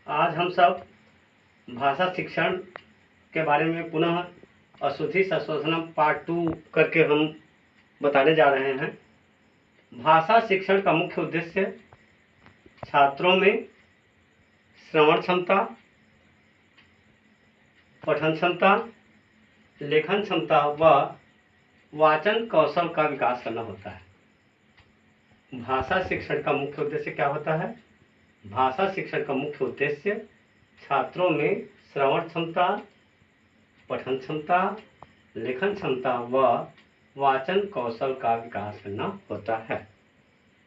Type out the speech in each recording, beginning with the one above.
आज हम सब भाषा शिक्षण के बारे में पुनः अशुद्धि संशोधन पार्ट 2 करके हम बताने जा रहे हैं। भाषा शिक्षण का मुख्य उद्देश्य छात्रों में श्रवण क्षमता, पठन क्षमता, लेखन क्षमता व वाचन कौशल का विकास करना होता है। भाषा शिक्षण का मुख्य उद्देश्य क्या होता है? भाषा शिक्षण का मुख्य उद्देश्य छात्रों में श्रवण क्षमता, पठन क्षमता, लेखन क्षमता व वाचन कौशल का विकास करना होता है।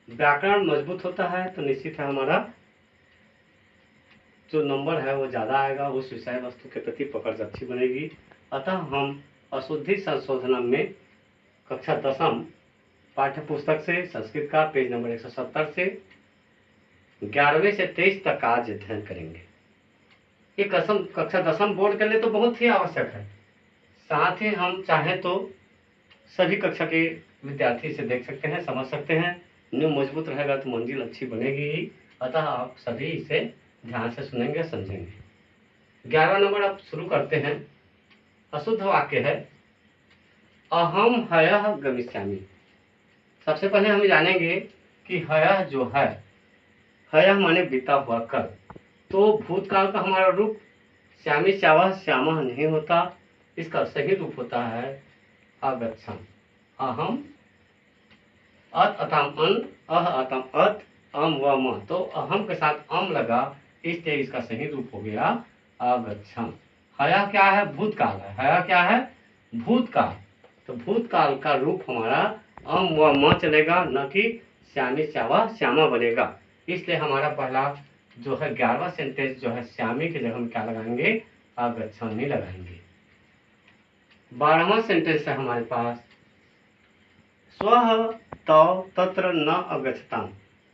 व्याकरण मजबूत होता है तो निश्चित है हमारा जो नंबर है वो ज़्यादा आएगा, उस विषय वस्तु के प्रति पकड़ अच्छी बनेगी। अतः हम अशुद्धि संशोधन में कक्षा 10वीं पाठ्य पुस्तक से संस्कृत का पेज नंबर 170 से 11वें से 23 तक का आज अध्ययन करेंगे। ये कक्षा 10वीं बोर्ड के लिए तो बहुत ही आवश्यक है। साथ ही हम चाहें तो सभी कक्षा के विद्यार्थी इसे देख सकते हैं, समझ सकते हैं। नींव मजबूत रहेगा तो मंजिल अच्छी बनेगी ही। अतः आप सभी इसे ध्यान से सुनेंगे, समझेंगे। 11वां नंबर आप शुरू करते हैं। अशुद्ध वाक्य है अहम हयः गमिष्यामि। सबसे पहले हम जानेंगे कि हयः जो है, हयः माने बीता हुआ कल, तो भूतकाल का हमारा रूप श्यामी श्यावः श्यामः नहीं होता। इसका सही रूप होता है अगच्छम। अहम अत अतम अन, अह अतम अत, अम व म, तो अहम के साथ अम लगा, इसलिए इसका सही रूप हो गया अगच्छम। हया क्या है? भूतकाल है। हया क्या है? भूतकाल। तो भूतकाल का रूप हमारा अम व म चलेगा, न कि श्यामी श्यावः श्यामा बनेगा। इसलिए हमारा पहला जो है 11वां सेंटेंस जो है श्यामी की जगह हम क्या लगाएंगे? अगच्छम ही लगाएंगे। 12वां सेंटेंस है हमारे पास स्वः तौ तत्र न अगच्छताम्।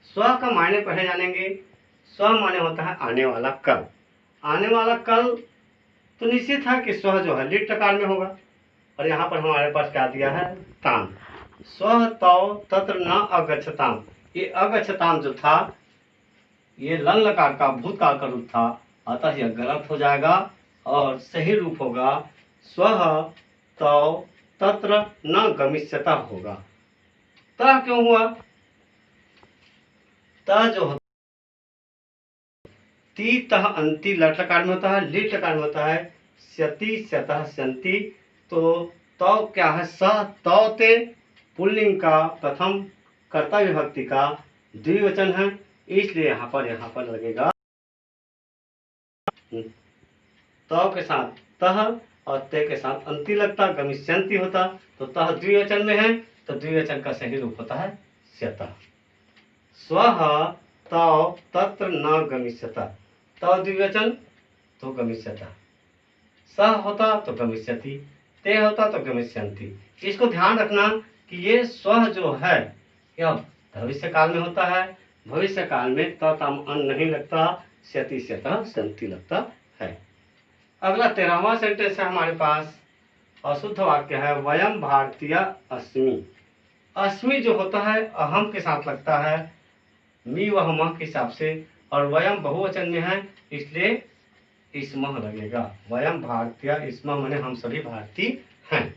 स्व का मायने पहले जानेंगे। स्व माने होता है आने वाला कल। आने वाला कल तो निश्चित है कि स्व जो है लिट लकार में होगा, और यहाँ पर हमारे पास क्या दिया है? ताम। स्वः तौ तत्र न अगच्छताम्। ये अगच्छताम् जो था ये लन लकार का भूतकाल का रूप था, अतः यह गलत हो जाएगा और सही रूप होगा स्वः तौ तत्र न गमिष्यता होगा। तः क्यों हुआ? तः जो ती तह अंति लट लकार में होता है, लिट लकार में होता है स्यति स्यतः स्यन्ति। तो तौ क्या है? स तौ ते पुल्लिंग का प्रथम कर्ता विभक्ति का द्विवचन है, इसलिए यहाँ पर लगेगा तौ के साथ तह और ते के साथ अंति लगता, गमिष्यन्ति होता। तो तह द्विवचन में है तो द्विवचन का सही रूप होता है स्यतः। स्वः तौ तत्र न गमिष्यता, तौ द्विवचन तो गमिष्यता, सह होता तो गमिष्यति, ते होता तो गमिष्यन्ति। इसको ध्यान रखना कि ये स्वः जो है यह भविष्य काल में होता है। भविष्य काल में तम अन नहीं लगता, स्यति स्यतः स्यन्ति लगता है। अगला 13वां सेंटेंस है हमारे पास अशुद्ध वाक्य है वयम भारतीय अस्मि। अस्मि जो होता है अहम के साथ लगता है मी व हम के हिसाब से, और वयम बहुवचन में है इसलिए इसमह लगेगा। वयम भारतीय, इसमह माने हम सभी भारतीय हैं।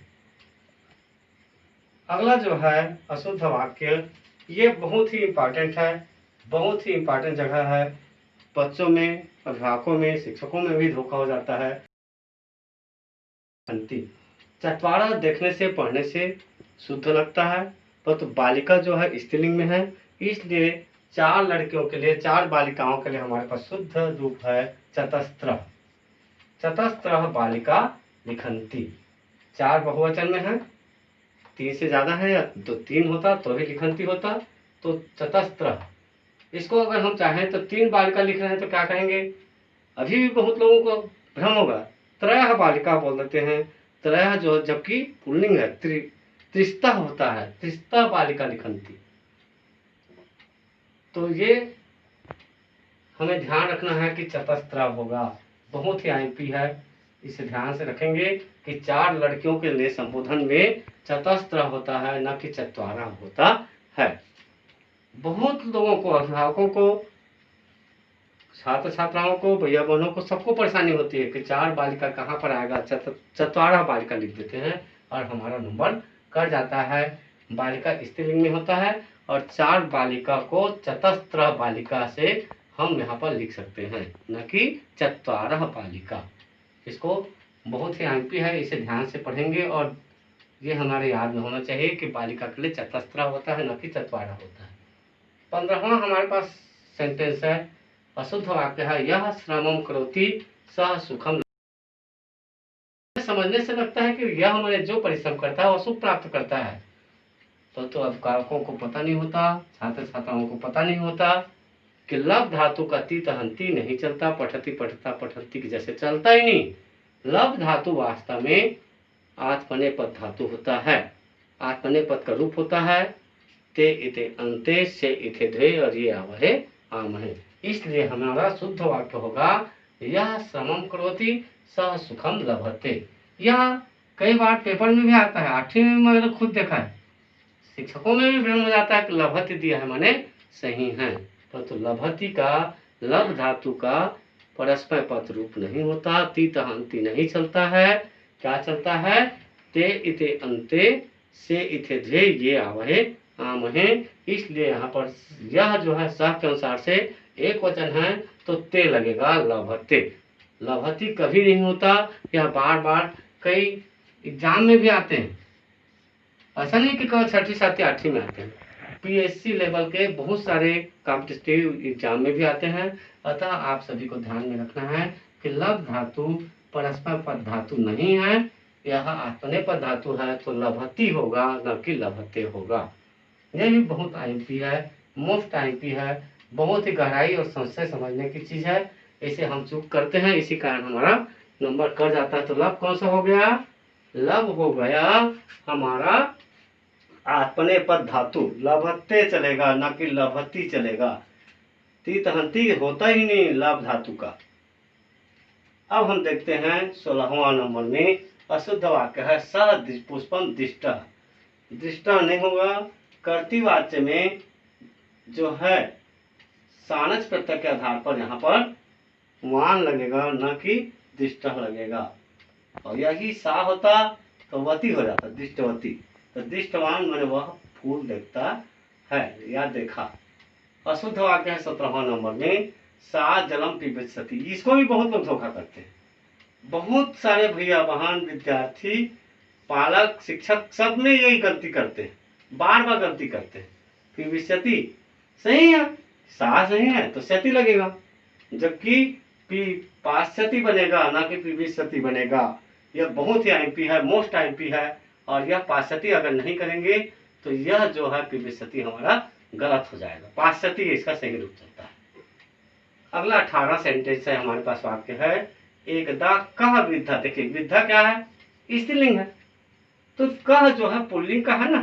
अगला जो है अशुद्ध वाक्य, ये बहुत ही इंपॉर्टेंट है, बहुत ही इंपॉर्टेंट जगह है। बच्चों में, अभिभावकों में, शिक्षकों में भी धोखा हो जाता है। चटवारा देखने से पढ़ने से शुद्ध लगता है, परंतु बालिका जो है स्त्रीलिंग में है, इसलिए 4 लड़कियों के लिए, 4 बालिकाओं के लिए हमारे पास शुद्ध रूप है चतस्त्र। चतस्त्र बालिका लिखन्ति। 4 बहुवचन में है, 3 से ज्यादा है या 3 होता तो ही लिखन्ति होता, तो चतस्त्र। इसको अगर हम चाहें तो 3 बालिका लिख रहे हैं तो क्या कहेंगे? अभी भी बहुत लोगों को भ्रम होगा, त्रयः बालिका बोल देते हैं। त्रयः जो जबकि पुल्लिंग है, त्रिस्ता होता है, त्रिस्ता बालिका लिखन्ति। तो ये हमें ध्यान रखना है कि चतस्त्र होगा, बहुत ही आईपी है, इसे ध्यान से रखेंगे कि 4 लड़कियों के लिए संबोधन में चतस्त्र होता है, न कि चत्वारा होता है। बहुत लोगों को, अभिभावकों को छात्र छात्राओं को, भैया बहनों को, सबको परेशानी होती है कि 4 बालिका कहाँ पर आएगा, चतवारा बालिका लिख देते हैं और हमारा नंबर कट जाता है। बालिका स्त्रीलिंग में होता है और 4 बालिका को चतस्त्र बालिका से हम यहाँ पर लिख सकते हैं, न कि चत्वारः बालिका। इसको बहुत ही आईपी है, इसे ध्यान से पढ़ेंगे और ये हमारे याद में होना चाहिए कि बालिका के लिए चतस्त्र होता है, न कि चत्वारा होता है। 15वां हमारे पास सेंटेंस है, अशुद्ध वाक्य है, यह श्रमम करोति सह सुखम। समझने से लगता है कि यह हमारे जो परिश्रम करता है वह सुख प्राप्त करता है, तो अभिकारकों को पता नहीं होता, छात्र छात्राओं को पता नहीं होता कि लव धातु का तीत हंती नहीं चलता, पठती पठता पठंती की जैसे चलता ही नहीं। लव धातु वास्तव में आत्मनेपद धातु होता है, आत्मनेपद का रूप होता है ते इते अंते से इथे ध्वे और ये आवहे आमहे। इसलिए हमारा शुद्ध वाक्य होगा, यह श्रमम करोति सह सुखम लभते। यह कई बार पेपर में भी आता है, 8वीं में मैंने खुद देखा है, शिक्षकों में भी भ्रम हो जाता है कि लभति दिया है माने सही है, तो लभति का लभ धातु का परस्पर पद रूप नहीं होता, तीत हंती नहीं चलता है, क्या चलता है, ते इते अंते से इथे ध्वे ये आवहे आमहे। इसलिए यहाँ पर यह जो है सह के अनुसार से एक वचन है तो ते लगेगा, लभते। लभती कभी नहीं होता, यह बार बार कई एग्जाम में भी आते हैं, ऐसा नहीं कि केवल 6ठी 7ठी 8ठी में आते हैं, पीएससी लेवल के बहुत सारे कॉम्पिटिटिव एग्जाम में भी आते हैं। अतः आप सभी को ध्यान में रखना है कि लभ धातु परस्पर पद धातु नहीं है, यह आत्मनेपद धातु है, तो लभती होगा न कि लभते होगा। यह भी बहुत आईपी है, मुफ्त आईपी है, बहुत ही गहराई और संशय समझने की चीज है, इसे हम चूक करते हैं, इसी कारण हमारा नंबर कट जाता है। तो लभ कौन सा हो गया, लभ हो गया हमारा आत्मनेपद धातु, लभते चलेगा ना कि लभती चलेगा, तीत हंती होता ही नहीं लभ धातु का। अब हम देखते हैं 16वां नंबर में, अशुद्ध वाक्य है, स पुष्पम दिष्ट। दिष्ट नहीं होगा, कर्तृवाच्य में जो है सानच प्रत्यय के आधार पर यहाँ पर वान लगेगा न कि दिष्ट लगेगा, और यही सा होता तो वती हो जाता, दिष्टवती। तो दिष्टवान मैंने वह फूल देखता है या देखा। अशुद्ध वाक्य है 17वां नंबर में, सा जलम पिबति। इसको भी बहुत लोग धोखा करते हैं, बहुत सारे भैया बहन विद्यार्थी पालक शिक्षक सब में यही गलती करते हैं, बार बार गलती करते हैं। पिबति सही है, सा सही है तो सती लगेगा, जबकि पाश्चती बनेगा ना कि पिबति बनेगा। यह बहुत ही आईपी है, मोस्ट आईपी है, और यह पाश्चती अगर नहीं करेंगे तो यह जो है पिबति हमारा गलत हो जाएगा, पाश्चती इसका सही रूप चलता है। अगला 18 सेंटेंस है हमारे पास, वाक्य है, एकदा कह वृद्धा। देखिए वृद्धा क्या है, स्त्रीलिंग है, तो कह जो है पुल्लिंग का है ना,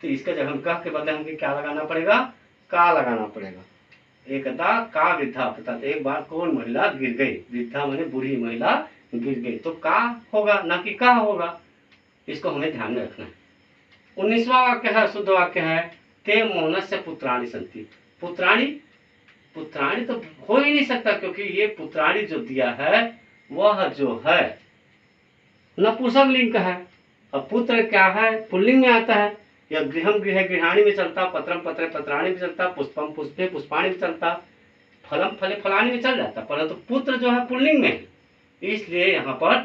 तो इसका जब हम कह के बदले हमें क्या लगाना पड़ेगा, का लगाना पड़ेगा। एकदा का वृद्धा, अर्थात एक बार कौन महिला गिर गई, वृद्धा माने बूढ़ी महिला गिर गई, तो का होगा ना कि का होगा, इसको हमें ध्यान में रखना है। 19वां वाक्य है, शुद्ध वाक्य है, ते मोहनस्य पुत्राणि सन्ति। पुत्राणि, पुत्राणि तो हो ही नहीं सकता, क्योंकि ये पुत्राणि जो दिया है वह जो है नपुंसक लिंग का है, और पुत्र क्या है, पुल्लिंग में आता है। या गृहम गृह गृहाणी में चलता, पत्रम पत्रे पत्राणी में चलता, पुष्पम पुष्पे पुष्पाणी में चलता, फलम फले फलानी में चल जाता, परंतु पुत्र जो है पुल्लिंग में है, इसलिए यहाँ पर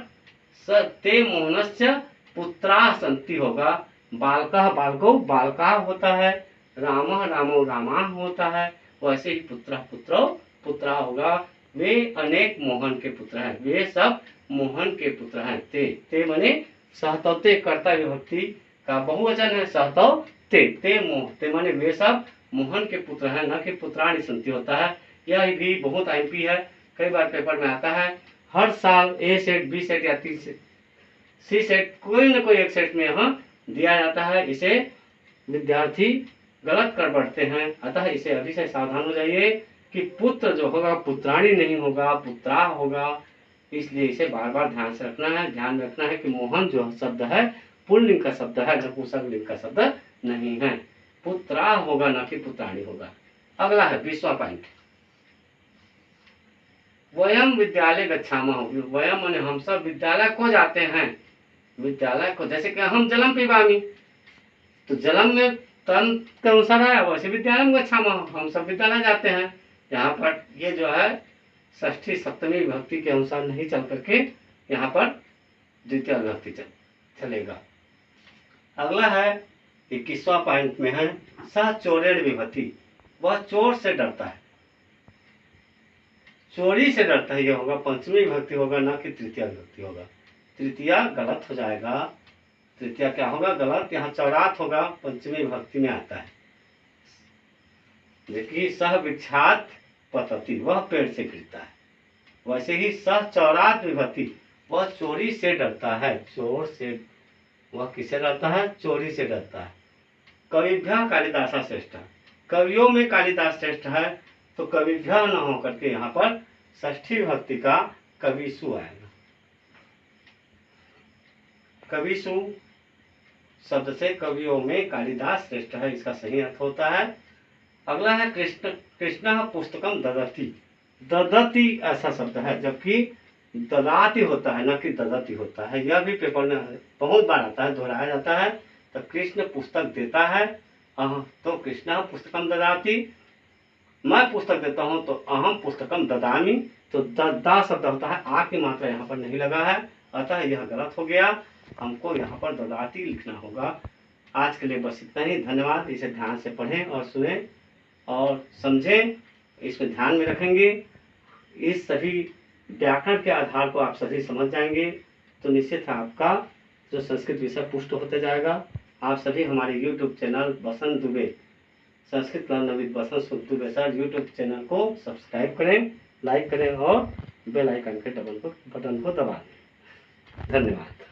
ते मोहनस्य पुत्रा संति होगा। बालका बालको बालका होता है, राम रामो रामा होता है, वैसे ही पुत्र पुत्रो पुत्रा होगा। वे अनेक मोहन के पुत्र हैं, वे सब मोहन के पुत्र हैं। ते माने सहतौते कर्ता विभक्ति का बहुवचन है, सहतौ ते मोह, ते माने वे सब मोहन के पुत्र हैं, न कि पुत्राणी संति होता है। यह भी बहुत आईपी है, कई बार पेपर में आता है, हर साल ए सेट बी सेट या सी सेट कोई न कोई एक सेट में यहाँ दिया जाता है, इसे विद्यार्थी गलत कर बैठते हैं। अतः इसे अभी से सावधान हो जाइए कि पुत्र जो होगा पुत्राणी नहीं होगा, पुत्रा होगा, इसलिए इसे बार बार ध्यान से रखना है। ध्यान में रखना है कि मोहन जो शब्द है पुल्लिंग का शब्द है, नपुंसक लिंग का शब्द नहीं है, पुत्रा होगा ना कि पुत्राणी होगा। अगला है 20वां पॉइंट, वयम विद्यालय गच्छामः, वयम माने हम सब विद्यालय को जाते हैं, विद्यालय को, जैसे कि हम जलम पिबामी, तो जलम में तन के अनुसार है, वैसे विद्यालय में गच्छामः हम सब विद्यालय जाते हैं। यहाँ पर ये जो है षष्ठी सप्तमी विभक्ति के अनुसार नहीं चल करके यहाँ पर द्वितीय विभक्ति चलेगा। अगला है 21वां पॉइंट में है सह चोरेण विभक्ति, वह चोर से डरता है, चोरी से डरता है, ये होगा पंचमी विभक्ति होगा, ना कि तृतीय विभक्ति होगा। तृतीया गलत हो जाएगा, तृतीया क्या होगा गलत, यहाँ चौरात होगा, पंचमी विभक्ति में आता है। देखिए सह वृक्षात पतति, वह पेड़ से गिरता है, वैसे ही सह चौरात विभक्ति, वह चोरी से डरता है, चोर से, वह किससे डरता है, चोरी से डरता है। कविभ्यः कालिदास श्रेष्ठ, कवियों में कालिदास श्रेष्ठ है, तो कविभ्यः न हो करके यहाँ पर षष्ठी विभक्ति का कविसु आएगा। कविसु शब्द से कवियों में कालिदास श्रेष्ठ है, इसका सही अर्थ होता है। अगला है कृष्ण पुस्तकम ददति, ददति ऐसा शब्द है, जबकि ददाति होता है, न कि ददति होता है। यह भी पेपर में बहुत बार आता है, दोहराया जाता है। तो कृष्ण पुस्तक देता है, तो कृष्ण पुस्तकम ददाति, मैं पुस्तक देता हूँ तो अहम पुस्तकम ददामी, तो दा शब्द होता है, आ की मात्रा यहाँ पर नहीं लगा है, अतः यह गलत हो गया, हमको यहाँ पर ददाती लिखना होगा। आज के लिए बस इतना ही, धन्यवाद। इसे ध्यान से पढ़ें और सुनें और समझें, इसमें ध्यान में रखेंगे, इस सभी व्याकरण के आधार को आप सभी समझ जाएंगे तो निश्चित है आपका जो संस्कृत विषय पुष्ट होते जाएगा। आप सभी हमारे YouTube चैनल बसंत दुबे संस्कृत क्लब नवनीत बसंत दुबे सर YouTube चैनल को सब्सक्राइब करें, लाइक करें और बेल आइकन के बटन को दबा दें। धन्यवाद।